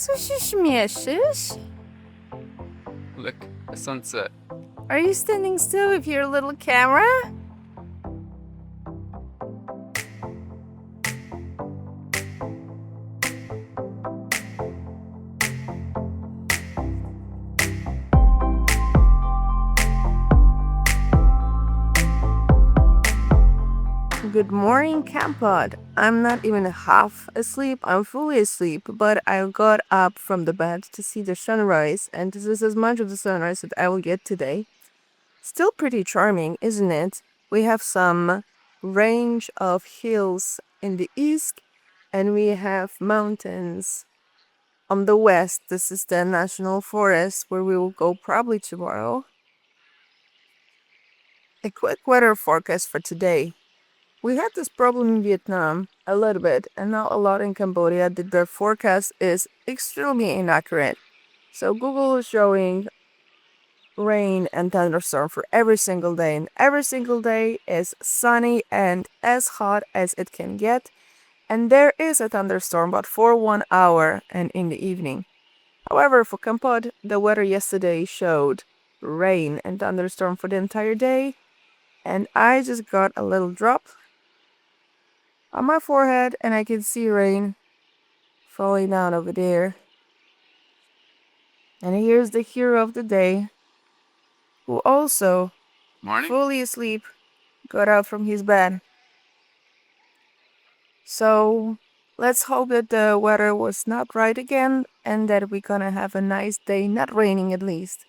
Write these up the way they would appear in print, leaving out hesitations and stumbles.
Co się śmieszysz? Look, the sunset. Are you standing still with your little camera? Good morning, Kampot. I'm not even half asleep, I'm fully asleep, but I got up from the bed to see the sunrise, and this is as much of the sunrise that I will get today. Still pretty charming, isn't it? We have some range of hills in the east, and we have mountains on the west. This is the national forest where we will go probably tomorrow. A quick weather forecast for today. We had this problem in Vietnam a little bit, and now a lot in Cambodia, that their forecast is extremely inaccurate. So Google is showing rain and thunderstorm for every single day, and every single day is sunny and as hot as it can get. And there is a thunderstorm, but for 1 hour and in the evening. However, for Kampot, the weather yesterday showed rain and thunderstorm for the entire day, and I just got a little drop on my forehead, and I can see rain falling down over there. And here's the hero of the day, who also, Morning? fully asleep, got out from his bed. So let's hope that the weather was not right again, and that we're gonna have a nice day, not raining at least,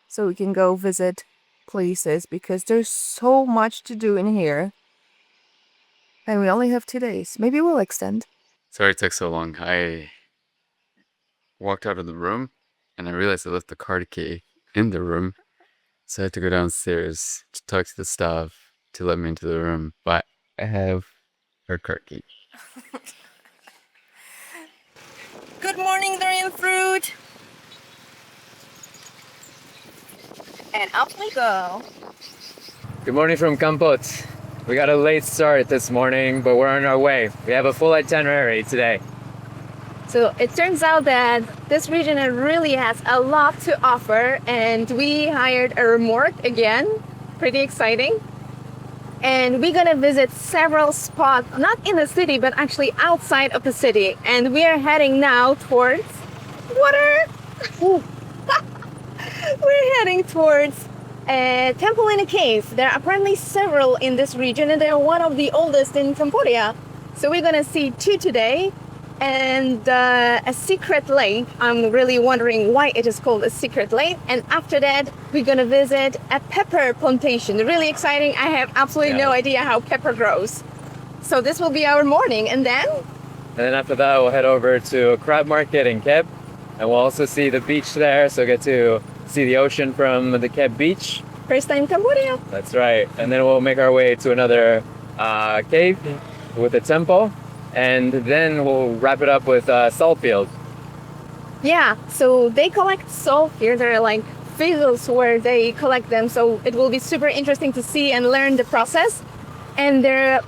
so we can go visit places, because there's so much to do in here. And we only have 2 days. Maybe we'll extend. Sorry it took so long. I walked out of the room and I realized I left the car key in the room. So I had to go downstairs to talk to the staff to let me into the room. But I have her car key. Good morning, durian fruit. And up we go. Good morning from Kampot. We got a late start this morning, but we're on our way. We have a full itinerary today. So it turns out that this region really has a lot to offer, and we hired a remorque again. Pretty exciting. And we're gonna visit several spots, not in the city, but actually outside of the city. And we are heading now towards water. We're heading towards a temple in a cave. There are apparently several in this region, and they're one of the oldest in Cambodia. So we're gonna see 2 today, and a secret lake. I'm really wondering why it is called a secret lake. And after that, we're gonna visit a pepper plantation. Really exciting. I have absolutely no idea how pepper grows. So this will be our morning, and then After that, we'll head over to a crab market in Keb. And we'll also see the beach there, so get to see the ocean from the Keb beach. first time Cambodia. That's right. And then we'll make our way to another cave with a temple. And then we'll wrap it up with salt field. Yeah, so they collect salt here. There are like fields where they collect them. So it will be super interesting to see and learn the process. And they're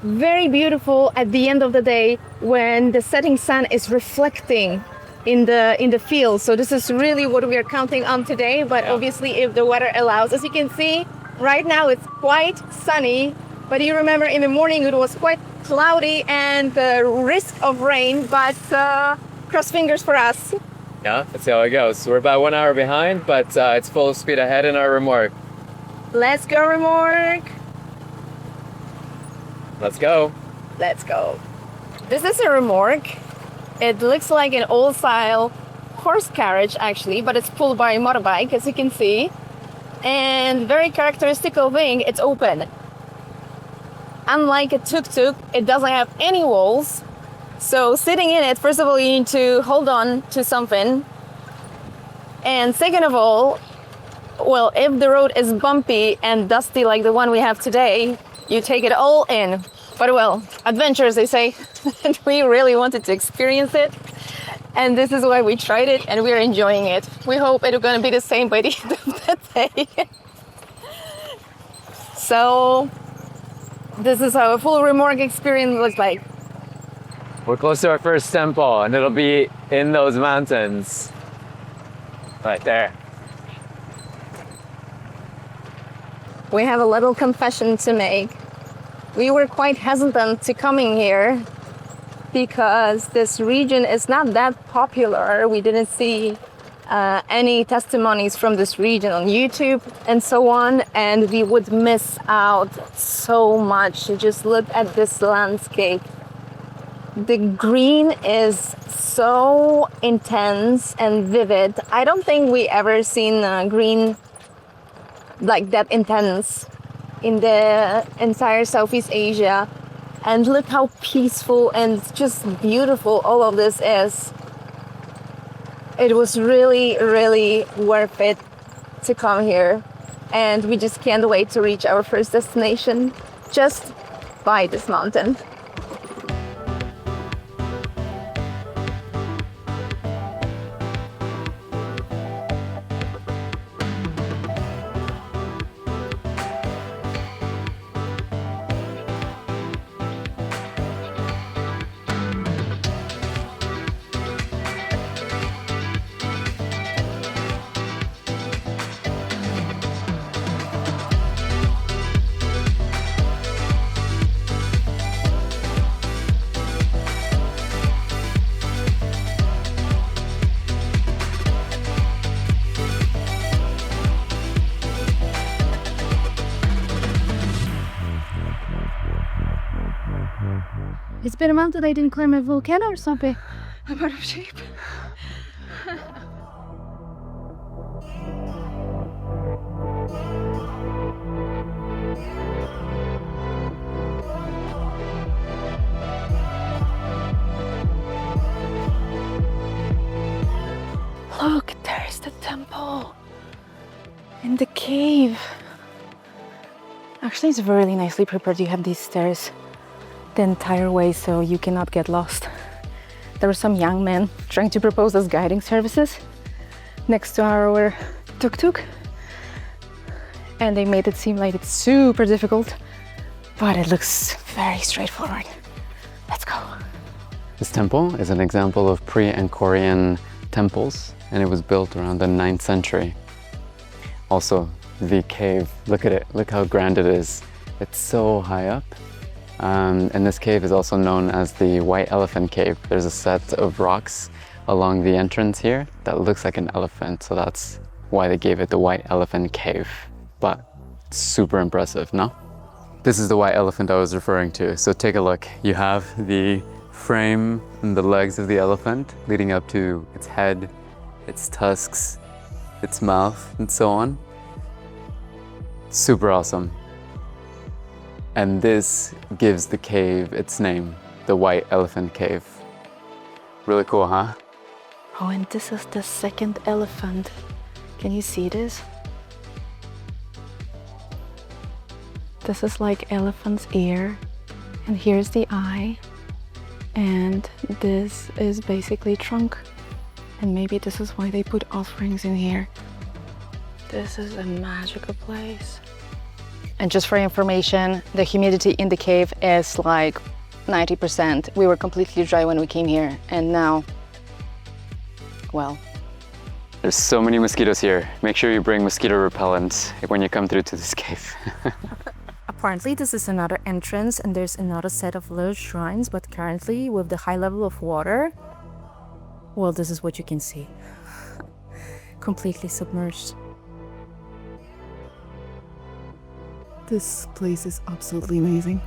very beautiful at the end of the day when the setting sun is reflecting in the field. So this is really what we are counting on today. But obviously, if the weather allows, as you can see, right now it's quite sunny. But you remember in the morning it was quite cloudy and the risk of rain. But cross fingers for us. Yeah, let's see how it goes. We're about 1 hour behind, but it's full speed ahead in our remorque. Let's go, remorque. Let's go. Let's go. This is a remorque. It looks like an old style horse carriage actually, but it's pulled by a motorbike, as you can see. And very characteristical thing, it's open. Unlike a tuk-tuk, it doesn't have any walls. So sitting in it, first of all, you need to hold on to something. And second of all, well, if the road is bumpy and dusty like the one we have today, you take it all in. But well, adventures, they say, and we really wanted to experience it. And this is why we tried it, and we're enjoying it. We hope it's going to be the same by the end of the day. So this is how a full remorque experience looks like. We're close to our first temple, and it'll be in those mountains. Right there. We have a little confession to make. We were quite hesitant to coming here because this region is not that popular. We didn't see any testimonies from this region on YouTube and so on, and we would miss out so much. Just look at this landscape. The green is so intense and vivid. I don't think we ever seen green like that intense in the entire Southeast Asia. And look how peaceful and just beautiful all of this is. It was really, really worth it to come here. And we just can't wait to reach our first destination just by this mountain. It's been a month that I didn't climb a volcano or something. I'm out of shape. Look, there is the temple and the cave. Actually, it's really nicely prepared. You have these stairs the entire way so you cannot get lost. There were some young men trying to propose us guiding services next to our tuk-tuk, and they made it seem like it's super difficult, but it looks very straightforward. Let's go. This temple is an example of pre-Angkorian temples, and it was built around the 9th century. Also, the cave, look at it, look how grand it is. It's so high up. And this cave is also known as the White Elephant Cave. There's a set of rocks along the entrance here that looks like an elephant, so that's why they gave it the White Elephant Cave. But it's super impressive, no? This is the white elephant I was referring to, so take a look. You have the frame and the legs of the elephant leading up to its head, its tusks, its mouth, and so on. Super awesome. And this gives the cave its name, the White Elephant Cave. Really cool, huh? Oh, and this is the second elephant. Can you see this? This is like elephant's ear, and here's the eye, and this is basically trunk. And maybe this is why they put offerings in here. This is a magical place. And just for information, the humidity in the cave is like 90%. We were completely dry when we came here, and now, well. There's so many mosquitoes here. Make sure you bring mosquito repellent when you come through to this cave. Apparently this is another entrance and there's another set of little shrines, but currently with the high level of water, well, this is what you can see. Completely submerged. This place is absolutely amazing.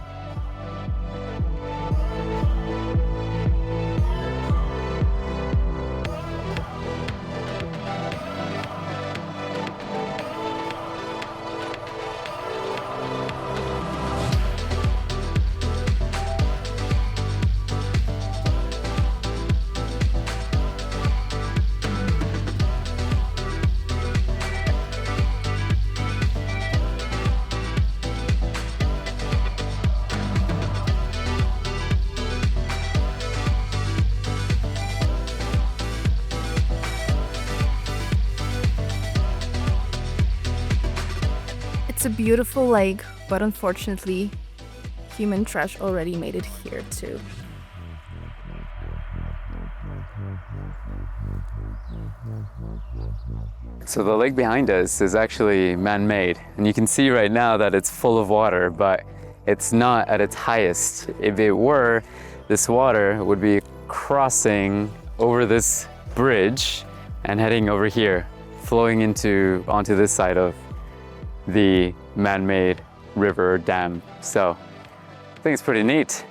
It's a beautiful lake, but unfortunately, human trash already made it here too. So the lake behind us is actually man-made, and you can see right now that it's full of water, but it's not at its highest. If it were, this water would be crossing over this bridge and heading over here, flowing onto this side of the man-made river dam. So I think it's pretty neat.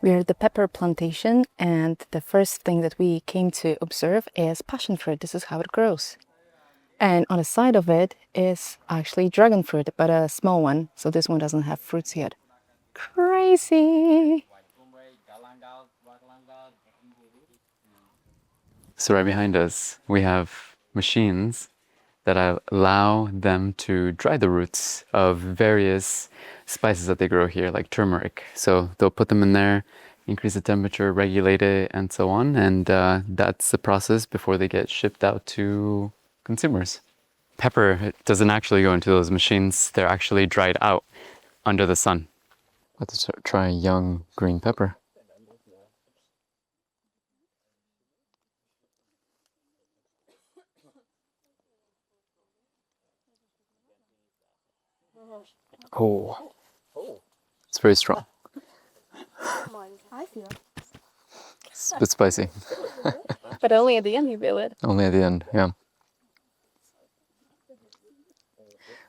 We're at the pepper plantation, and the first thing that we came to observe is passion fruit. This is how it grows. And on the side of it is actually dragon fruit, but a small one. So this one doesn't have fruits yet. Crazy! So right behind us, we have machines that allow them to dry the roots of various spices that they grow here, like turmeric. So they'll put them in there, increase the temperature, regulate it, and so on. And that's the process before they get shipped out to consumers. Pepper doesn't actually go into those machines. They're actually dried out under the sun. Let's try young green pepper. Oh, it's very strong. It's a bit spicy. But only at the end you feel it. Only at the end, yeah. I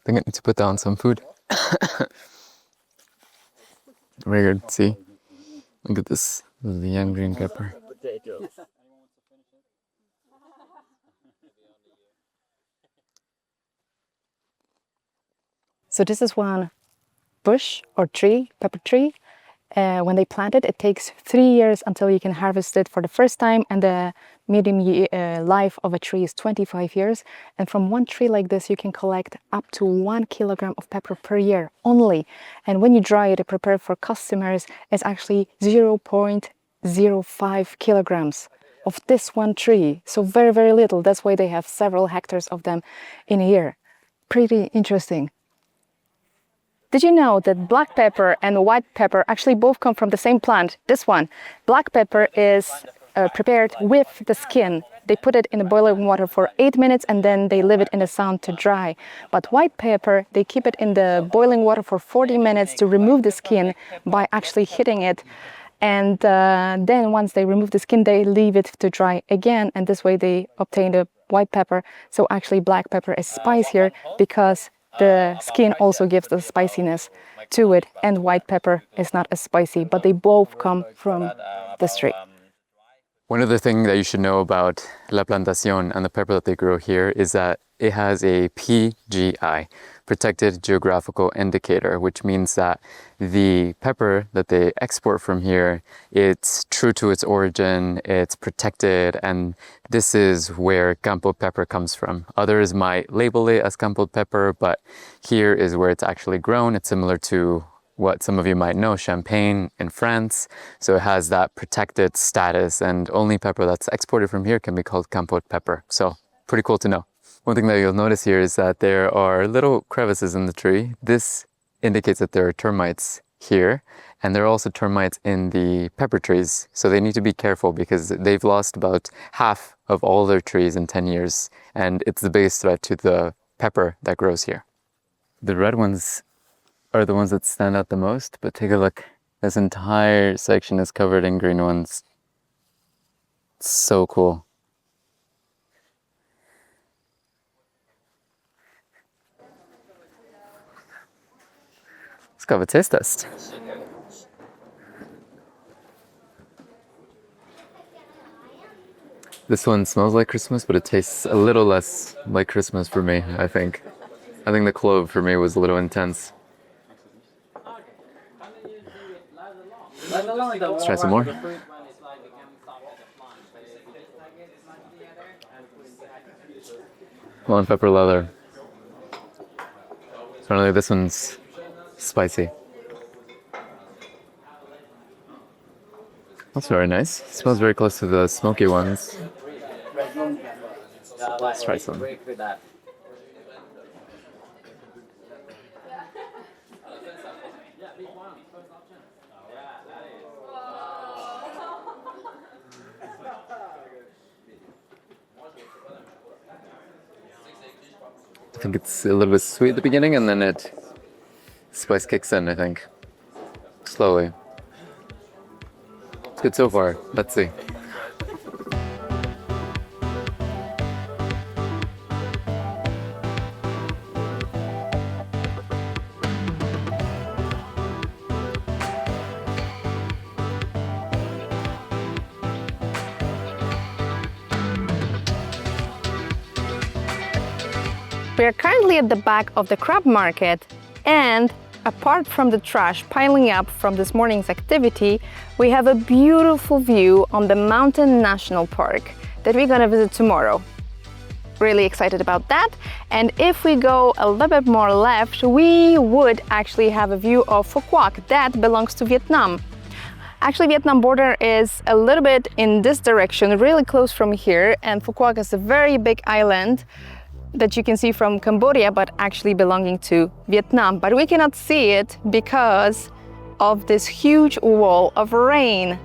think I need to put down some food. Very good, see? Look at this. This is the young green pepper. So this is one bush or tree, pepper tree. When they plant it, it takes 3 years until you can harvest it for the first time, and the medium life of a tree is 25 years. And from one tree like this, you can collect up to 1 kilogram of pepper per year only. And when you dry it and prepare for customers, it's actually 0.05 kilograms of this one tree. So very, very little. That's why they have several hectares of them in a year. Pretty interesting. Did you know that black pepper and white pepper actually both come from the same plant? This one, black pepper is prepared with the skin. They put it in the boiling water for 8 minutes and then they leave it in the sun to dry. But white pepper, they keep it in the boiling water for 40 minutes to remove the skin by actually hitting it. And then once they remove the skin, they leave it to dry again. And this way they obtain the white pepper. So actually black pepper is spicier because the skin also gives the spiciness to it, and white pepper is not as spicy, but they both come from this tree. One other thing that you should know about La Plantation and the pepper that they grow here is that it has a PGI, Protected Geographical Indicator, which means that the pepper that they export from here, it's true to its origin, it's protected, and this is where Kampot pepper comes from. Others might label it as Kampot pepper, but here is where it's actually grown. It's similar to what some of you might know, Champagne in France. So it has that protected status, and only pepper that's exported from here can be called Kampot pepper. So pretty cool to know. One thing that you'll notice here is that there are little crevices in the tree. This indicates that there are termites here, and there are also termites in the pepper trees. So they need to be careful because they've lost about half of all their trees in 10 years, and it's the biggest threat to the pepper that grows here. The red ones are the ones that stand out the most, but take a look. This entire section is covered in green ones. It's so cool. Let's go have a taste test. This one smells like Christmas, but it tastes a little less like Christmas for me, I think. I think the clove for me was a little intense. Let's try some more. Lemon pepper leather. Apparently this one's spicy. That's very nice. It smells very close to the smoky ones. Let's try some. I think it's a little bit sweet at the beginning and then spice kicks in, I think. Slowly. It's good so far. Let's see. We are currently at the back of the crab market, and apart from the trash piling up from this morning's activity, we have a beautiful view on the Mountain National Park that we're gonna visit tomorrow. Really excited about that. And if we go a little bit more left, we would actually have a view of Phu Quoc that belongs to Vietnam. Actually, Vietnam border is a little bit in this direction, really close from here, and Phu Quoc is a very big island that you can see from Cambodia, but actually belonging to Vietnam. But we cannot see it because of this huge wall of rain.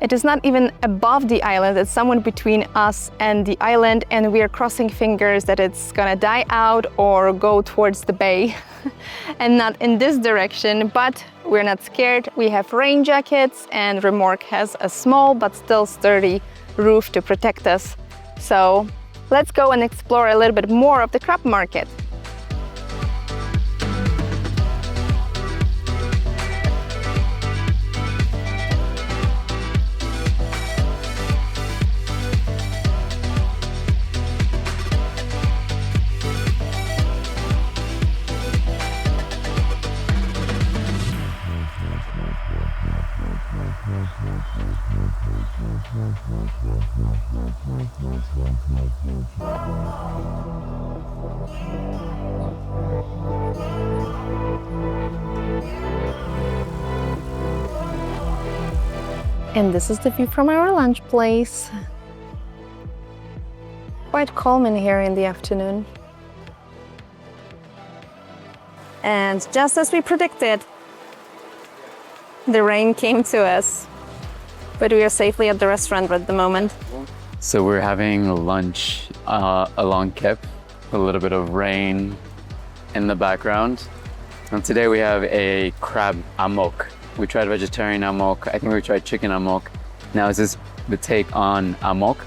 It is not even above the island, it's somewhere between us and the island, and we are crossing fingers that it's gonna die out or go towards the bay and not in this direction, but we're not scared. We have rain jackets, and Remorque has a small but still sturdy roof to protect us. So let's go and explore a little bit more of the crab market. And this is the view from our lunch place. Quite calm in here in the afternoon. And just as we predicted, the rain came to us, but we are safely at the restaurant at the moment. So we're having lunch along Kep, a little bit of rain in the background. And today we have a crab amok. We tried vegetarian amok. I think we tried chicken amok. Now this is the take on amok,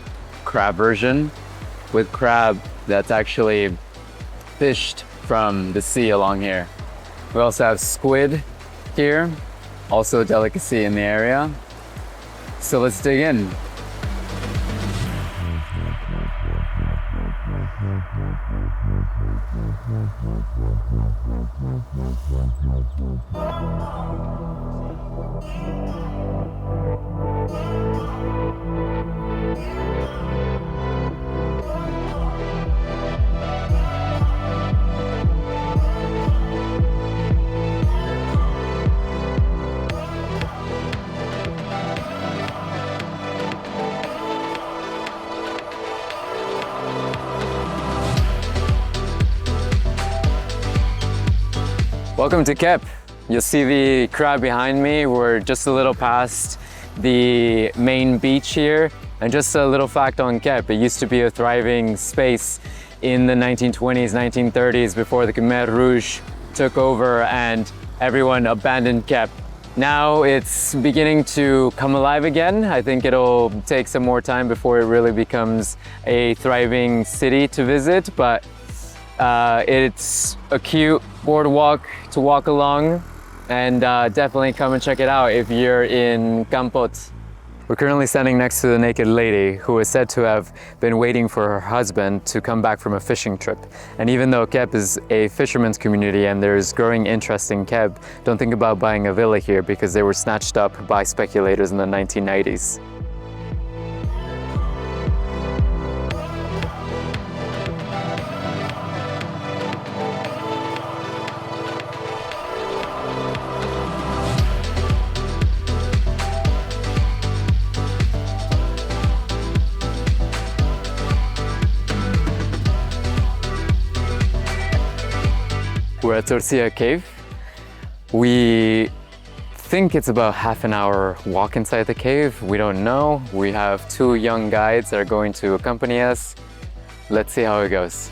crab version, with crab that's actually fished from the sea along here. We also have squid here, also a delicacy in the area. So let's dig in. Welcome to Kep. You'll see the crab behind me. We're just a little past the main beach here. And just a little fact on Kep, it used to be a thriving space in the 1920s, 1930s before the Khmer Rouge took over and everyone abandoned Kep. Now it's beginning to come alive again. I think it'll take some more time before it really becomes a thriving city to visit, but it's a cute boardwalk to walk along, and definitely come and check it out if you're in Kampot. We're currently standing next to the naked lady who is said to have been waiting for her husband to come back from a fishing trip. And even though Kep is a fisherman's community and there's growing interest in Kep, don't think about buying a villa here because they were snatched up by speculators in the 1990s. We're at Sorsia Cave. We think it's about half an hour walk inside the cave. We don't know. We have 2 young guides that are going to accompany us. Let's see how it goes.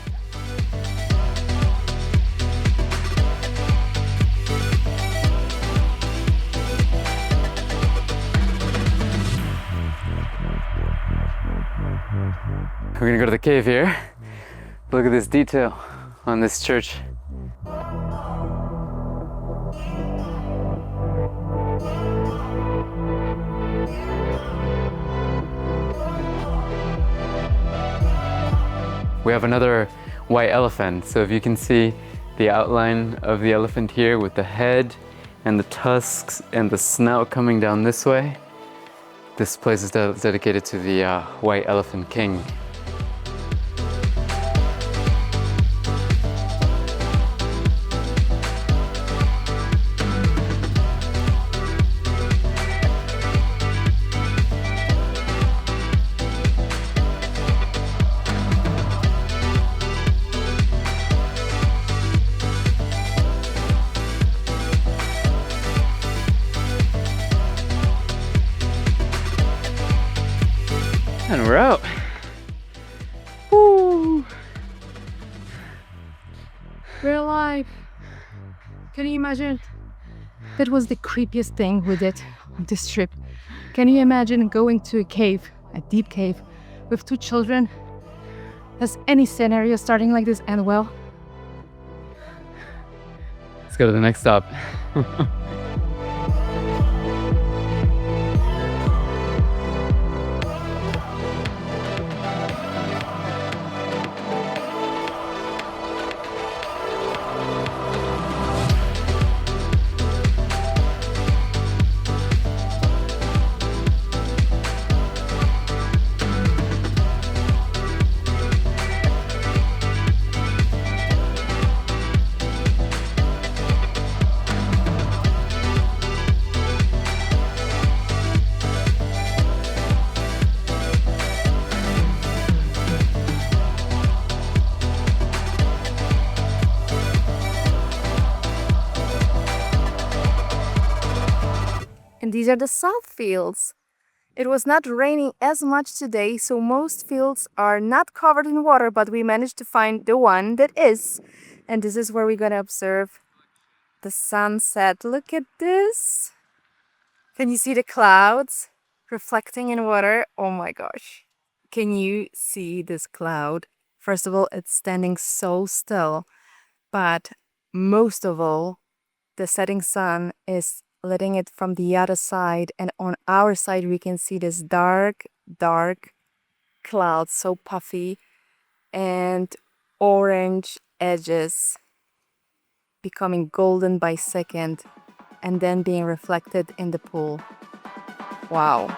We're gonna go to the cave here. Look at this detail on this church. We have another white elephant. So if you can see the outline of the elephant here with the head and the tusks and the snout coming down this way, this place is dedicated to the white elephant king. And we're out. Woo. We're alive. Can you imagine? That was the creepiest thing we did on this trip. Can you imagine going to a cave, a deep cave, with 2 children? Has any scenario starting like this end well? Let's go to the next stop. And these are the salt fields. It was not raining as much today, so most fields are not covered in water, but we managed to find the one that is. And this is where we're gonna observe the sunset. Look at this. Can you see the clouds reflecting in water? Oh my gosh. Can you see this cloud? First of all, it's standing so still, but most of all, the setting sun is letting it from the other side, and on our side we can see this dark cloud, so puffy, and orange edges becoming golden by second and then being reflected in the pool. Wow.